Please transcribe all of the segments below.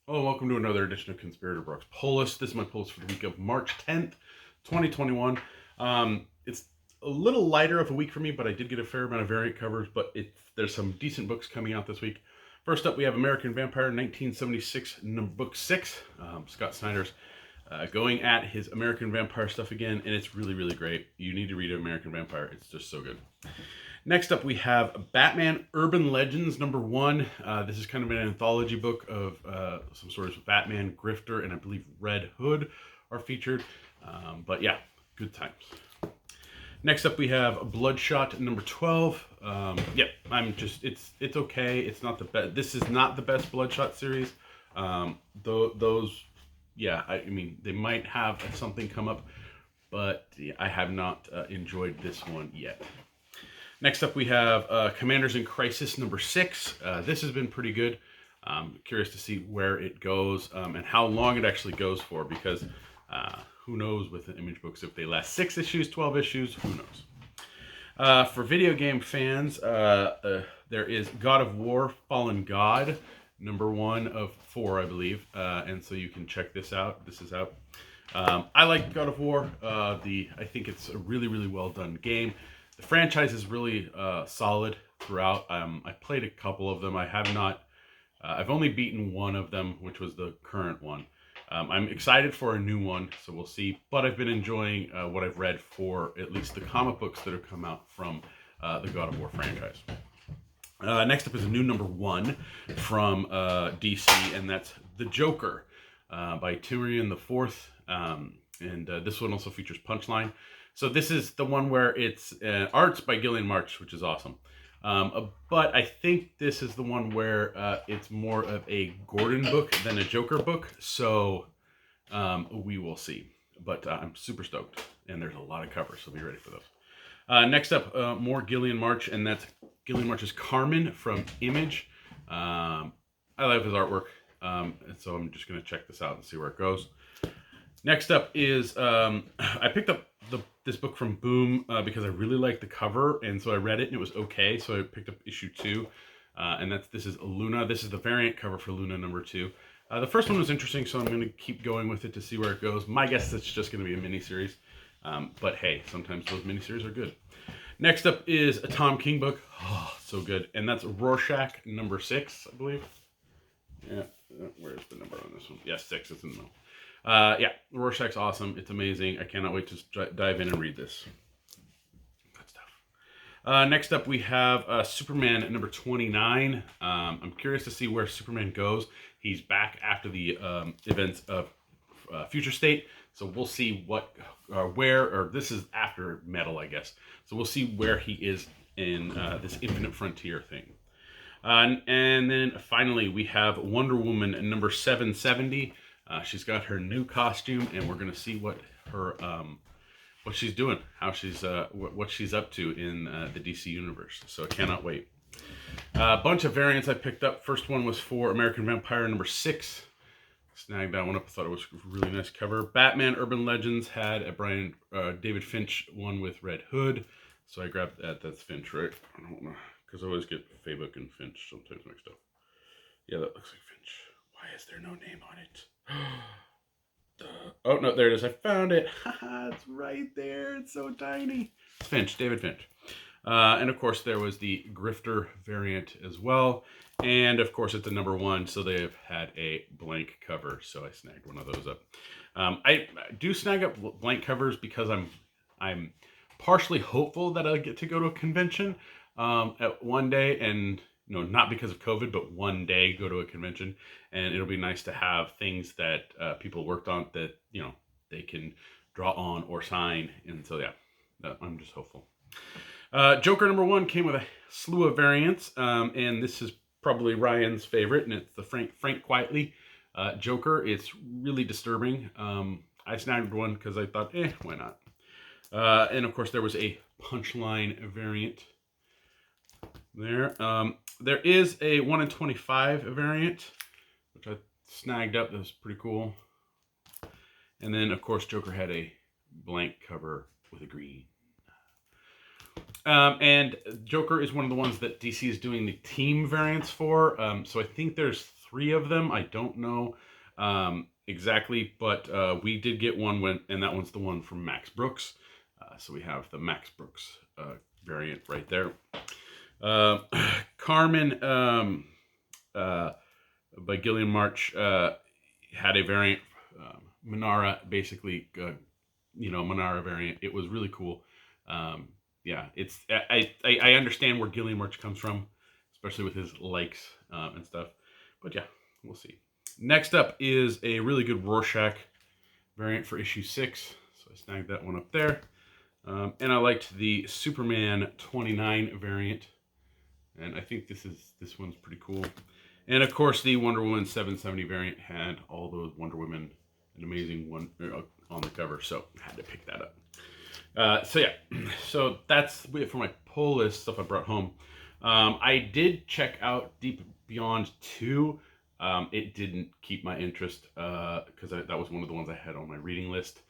Oh, welcome to another edition of Conspirator Brooks Pull List. This is my pull list for the week of March 10th, 2021. It's a little lighter of a week for me, but I did get a fair amount of variant covers, but there's some decent books coming out this week. First up, we have American Vampire 1976, book 6. Scott Snyder's going at his American Vampire stuff again, and it's really, really great. You need to read American Vampire. It's just so good. Next up, we have Batman Urban Legends #1. This is kind of an anthology book of some sort of Batman grifter, and I believe Red Hood are featured. But yeah, good times. Next up, we have Bloodshot #12. It's okay. It's not the best. This is not the best Bloodshot series. I mean, they might have something come up, but yeah, I have not enjoyed this one yet. Next up, we have Commanders in Crisis #6. This has been pretty good. Curious to see where it goes and how long it actually goes for, because who knows with the Image books if they last 6 issues, 12 issues, who knows. For video game fans, there is God of War Fallen God, #1 of 4, I believe. And so you can check this out. This is out. I like God of War. I think it's a really, really well done game. The franchise is really solid throughout. I played a couple of them. I have not. I've only beaten one of them, which was the current one. I'm excited for a new one, so we'll see. But I've been enjoying what I've read for at least the comic books that have come out from the God of War franchise. Next up is a new #1 from DC, and that's The Joker by Tyrion IV. And this one also features Punchline. So this is the one where it's arts by Gillian March, which is awesome. But I think this is the one where it's more of a Gordon book than a Joker book. So we will see. But I'm super stoked. And there's a lot of covers, so be ready for those. Next up, more Gillian March, and that's Gillian March's Karmen from Image. I love his artwork, and so I'm just going to check this out and see where it goes. Next up is, I picked up this book from Boom because I really liked the cover, and so I read it and it was okay, so I picked up issue 2, and this is Luna. This is the variant cover for Luna #2. The first one was interesting, so I'm going to keep going with it to see where it goes. My guess is it's just going to be a miniseries, but hey, sometimes those miniseries are good. Next up is a Tom King book. Oh, so good, and that's Rorschach #6, I believe. Yeah, where's the number on this one? Yeah, 6, it's in the middle. Rorschach's awesome. It's amazing. I cannot wait to dive in and read this. Good stuff. Next up, we have Superman #29. I'm curious to see where Superman goes. He's back after the events of Future State, so we'll see this is after Metal, I guess. So we'll see where he is in this Infinite Frontier thing. And then finally, we have Wonder Woman #770. She's got her new costume, and we're gonna see what she's doing, what she's up to in the DC universe. So I cannot wait. A bunch of variants I picked up. First one was for American Vampire #6. Snagged that one up. I thought it was a really nice cover. Batman Urban Legends had a David Finch one with Red Hood, so I grabbed that. That's Finch, right? I don't know, because I always get Faybook and Finch sometimes mixed up. Yeah, that looks like Finch. Why is there no name on it? Oh, no, there it is. I found it. Haha, it's right there. It's so tiny. It's Finch, David Finch. And of course, there was the Grifter variant as well. And of course, it's a #1, so they've had a blank cover. So I snagged one of those up. I do snag up blank covers because I'm partially hopeful that I'll get to go to a convention at one day, and not because of COVID, but one day go to a convention, and it'll be nice to have things that people worked on that they can draw on or sign, and so yeah, I'm just hopeful. Joker #1 came with a slew of variants, and this is probably Ryan's favorite, and it's the Frank Quietly Joker. It's really disturbing. I snagged one because I thought, why not? And of course, there was a Punchline variant there. There is a 1 in 25 variant, which I snagged up. That was pretty cool. And then, of course, Joker had a blank cover with a green. And Joker is one of the ones that DC is doing the team variants for. So I think there's 3 of them. I don't know exactly, but we did get one and that one's the one from Max Brooks. So we have the Max Brooks variant right there. Karmen by Gillian March had a variant, Manara, basically, Manara variant. It was really cool. Yeah, it's I understand where Gillian March comes from, especially with his likes and stuff. But yeah, we'll see. Next up is a really good Rorschach variant for issue 6. So I snagged that one up there. And I liked the Superman 29 variant. And I think this one's pretty cool. And of course, the Wonder Woman 770 variant had all those Wonder Women, an amazing one on the cover. So I had to pick that up. So yeah, so that's it for my pull list stuff I brought home. I did check out Deep Beyond 2. It didn't keep my interest because that was one of the ones I had on my reading list.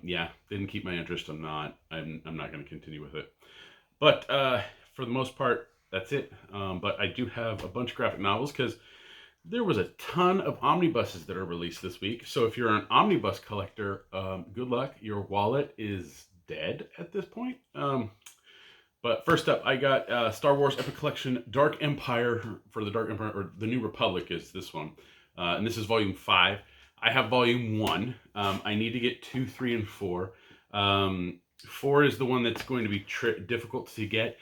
Yeah, didn't keep my interest. I'm not going to continue with it. But for the most part, that's it. But I do have a bunch of graphic novels because there was a ton of omnibuses that are released this week. So if you're an omnibus collector, good luck. Your wallet is dead at this point. But first up, I got Star Wars Epic Collection Dark Empire for the Dark Empire, or the New Republic is this one. And this is volume 5. I have volume 1. I need to get 2, 3, and 4. 4 is the one that's going to be difficult to get,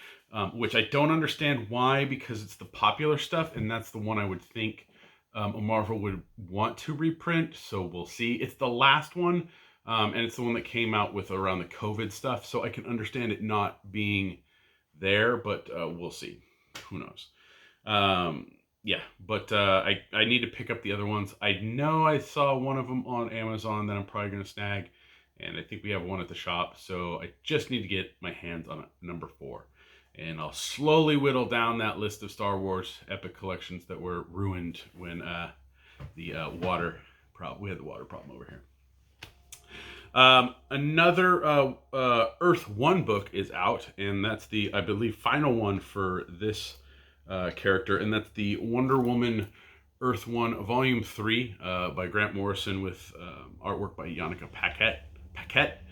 which I don't understand why, because it's the popular stuff, and that's the one I would think Marvel would want to reprint, so we'll see. It's the last one, and it's the one that came out with around the COVID stuff, so I can understand it not being there, but we'll see. Who knows? Yeah, but I need to pick up the other ones. I know I saw one of them on Amazon that I'm probably going to snag, and I think we have one at the shop, so I just need to get my hands on number 4. And I'll slowly whittle down that list of Star Wars Epic Collections that were ruined when we had the water problem over here. Another Earth 1 book is out, and that's the, I believe, final one for this character, and that's the Wonder Woman Earth 1 Volume 3 by Grant Morrison with artwork by Yannicka Paquette.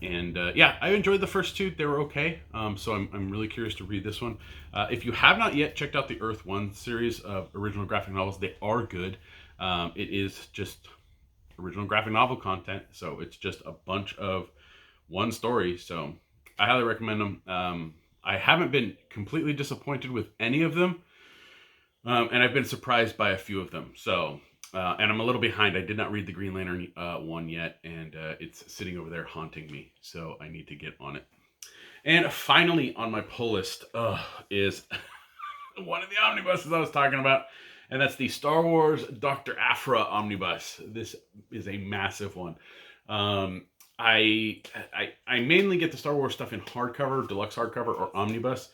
Yeah, I enjoyed the first 2. They were okay. So I'm really curious to read this one. If you have not yet checked out the Earth 1 series of original graphic novels, they are good. It is just original graphic novel content, so it's just a bunch of one story. So I highly recommend them. I haven't been completely disappointed with any of them, and I've been surprised by a few of them. So, and I'm a little behind. I did not read the Green Lantern one yet, and it's sitting over there haunting me. So I need to get on it. And finally, on my pull list is one of the omnibuses I was talking about, and that's the Star Wars Dr. Aphra omnibus. This is a massive one. I mainly get the Star Wars stuff in hardcover, deluxe hardcover, or omnibus.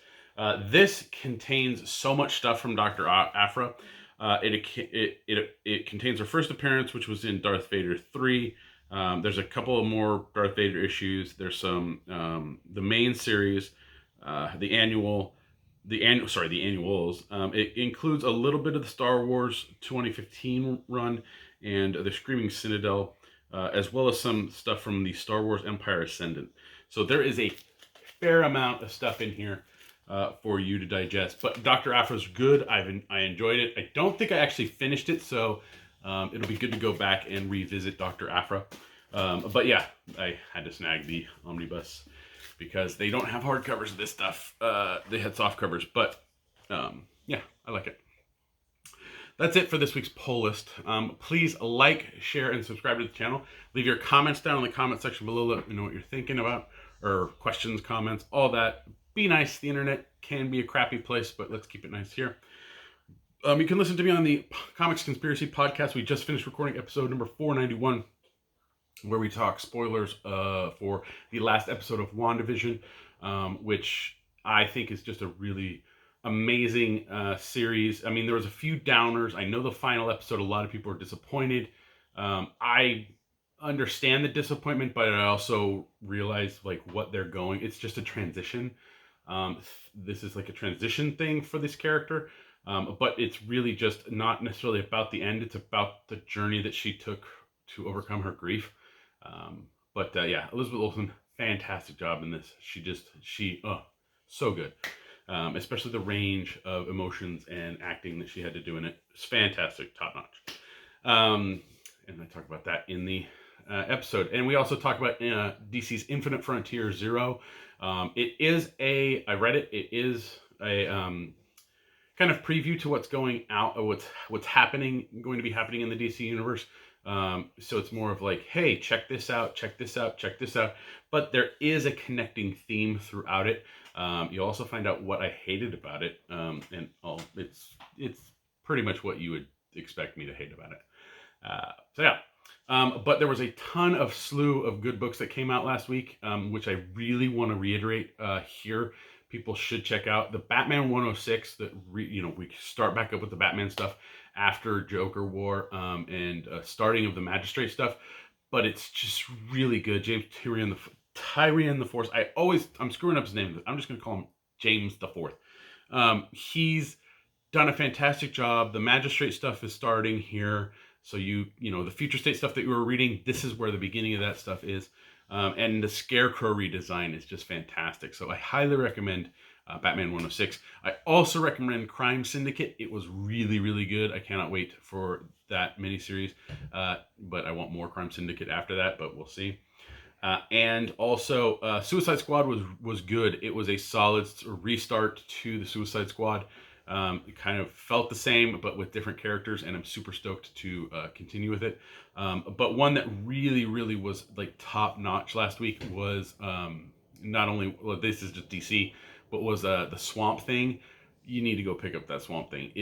This contains so much stuff from Dr. Aphra. It contains her first appearance, which was in Darth Vader 3. There's a couple of more Darth Vader issues. There's some the main series, the annuals. It includes a little bit of the Star Wars 2015 run and the Screaming Citadel, as well as some stuff from the Star Wars Empire Ascendant. So there is a fair amount of stuff in here for you to digest. But Dr. Aphra's good. I enjoyed it. I don't think I actually finished it, so it'll be good to go back and revisit Dr. Aphra. But yeah, I had to snag the omnibus because they don't have hardcovers of this stuff. They had soft covers, but yeah, I like it. That's it for this week's poll list. Please like, share, and subscribe to the channel. Leave your comments down in the comment section below. Let me know what you're thinking about, or questions, comments, all that. Be nice. The internet can be a crappy place, but let's keep it nice here. You can listen to me on the Comics Conspiracy podcast. We just finished recording episode number 491, where we talk spoilers for the last episode of WandaVision, which I think is just a really amazing series. I mean, there was a few downers. I know the final episode, a lot of people are disappointed. I understand the disappointment, but I also realize like what they're going. It's just a transition. This is like a transition thing for this character. But it's really just not necessarily about the end. It's about the journey that she took to overcome her grief. Yeah, Elizabeth Olsen, fantastic job in this. So good. Especially the range of emotions and acting that she had to do in it. It's fantastic, top notch. And I talk about that in the episode. And we also talk about DC's Infinite Frontier Zero. I read it. It is a kind of preview to what's going out, or what's going to be happening in the DC universe. So it's more of like, hey, check this out, check this out, check this out. But there is a connecting theme throughout it. You'll also find out what I hated about it, it's pretty much what you would expect me to hate about it. But there was a slew of good books that came out last week, which I really want to reiterate here. People should check out the Batman 106. We start back up with the Batman stuff after Joker War and starting of the Magistrate stuff, but it's just really good. Tyrion the Fourth. I'm screwing up his name. I'm just going to call him James the Fourth. He's done a fantastic job. The Magistrate stuff is starting here. So the Future State stuff that you were reading, this is where the beginning of that stuff is. And the Scarecrow redesign is just fantastic. So I highly recommend Batman 106. I also recommend Crime Syndicate. It was really, really good. I cannot wait for that miniseries. But I want more Crime Syndicate after that, but we'll see. And also Suicide Squad was good. It was a solid restart to the Suicide Squad. It kind of felt the same, but with different characters, and I'm super stoked to continue with it. But one that really, really was like top notch last week was not only, well, this is just DC, but was the Swamp Thing. You need to go pick up that Swamp Thing.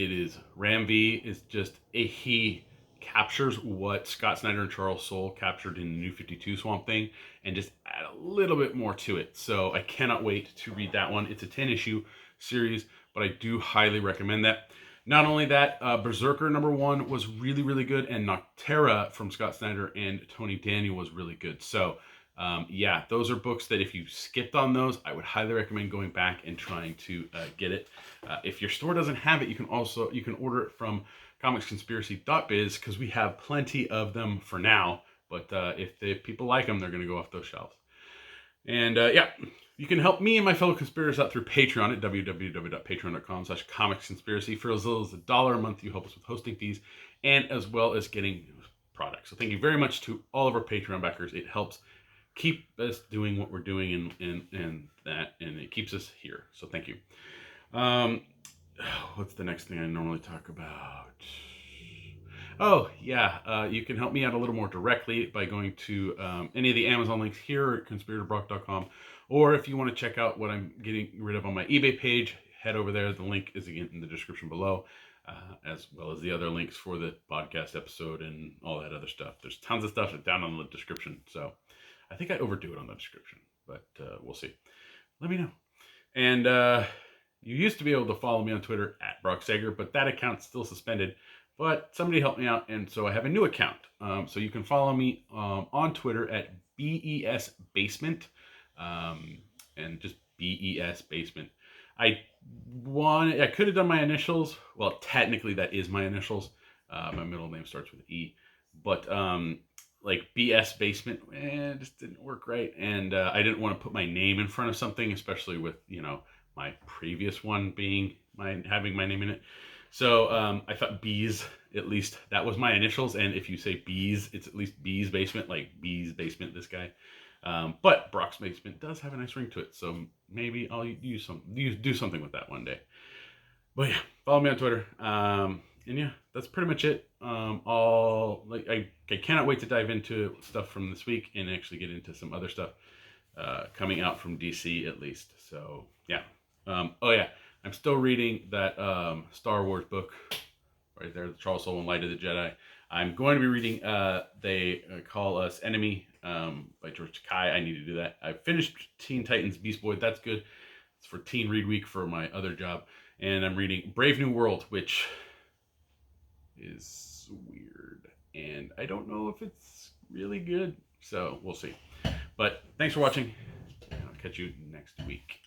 Ram V is just he captures what Scott Snyder and Charles Soule captured in the New 52 Swamp Thing, and just add a little bit more to it. So I cannot wait to read that one. It's a 10-issue series, but I do highly recommend that. Not only that, Berserker #1 was really, really good, and Noctera from Scott Snyder and Tony Daniel was really good. So, those are books that if you skipped on those, I would highly recommend going back and trying to get it. If your store doesn't have it, you can order it from comicsconspiracy.biz, because we have plenty of them for now. But if people like them, they're going to go off those shelves. And you can help me and my fellow conspirators out through Patreon at www.patreon.com/comicsconspiracy. For as little as $1 a month, you help us with hosting fees and as well as getting products. So thank you very much to all of our Patreon backers. It helps keep us doing what we're doing and it keeps us here. So thank you. What's the next thing I normally talk about? Oh, yeah. You can help me out a little more directly by going to any of the Amazon links here at conspiratorbrock.com. Or if you want to check out what I'm getting rid of on my eBay page, head over there. The link is again in the description below, as well as the other links for the podcast episode and all that other stuff. There's tons of stuff down on the description. So I think I overdo it on the description, but we'll see. Let me know. And you used to be able to follow me on Twitter at Brock Sager, but that account's still suspended. But somebody helped me out, and so I have a new account. So you can follow me on Twitter at BES Basement, and just BES Basement. I could have done my initials. Well, technically that is my initials. My middle name starts with E, but like BS Basement, it just didn't work right, and I didn't want to put my name in front of something, especially with my previous one having my name in it. So I thought Bees, at least that was my initials, and if you say Bees, it's at least Bees Basement, like Bees Basement, this guy. But Brock's Basement does have a nice ring to it, so maybe I'll do something with that one day. But yeah, follow me on Twitter, and yeah, that's pretty much it. I cannot wait to dive into stuff from this week and actually get into some other stuff coming out from DC at least. So yeah. I'm still reading that Star Wars book right there, the Charles Soule and Light of the Jedi. I'm going to be reading They Call Us Enemy by George Takei. I need to do that. I finished Teen Titans Beast Boy. That's good. It's for Teen Read Week for my other job. And I'm reading Brave New World, which is weird. And I don't know if it's really good. So we'll see. But thanks for watching. And I'll catch you next week.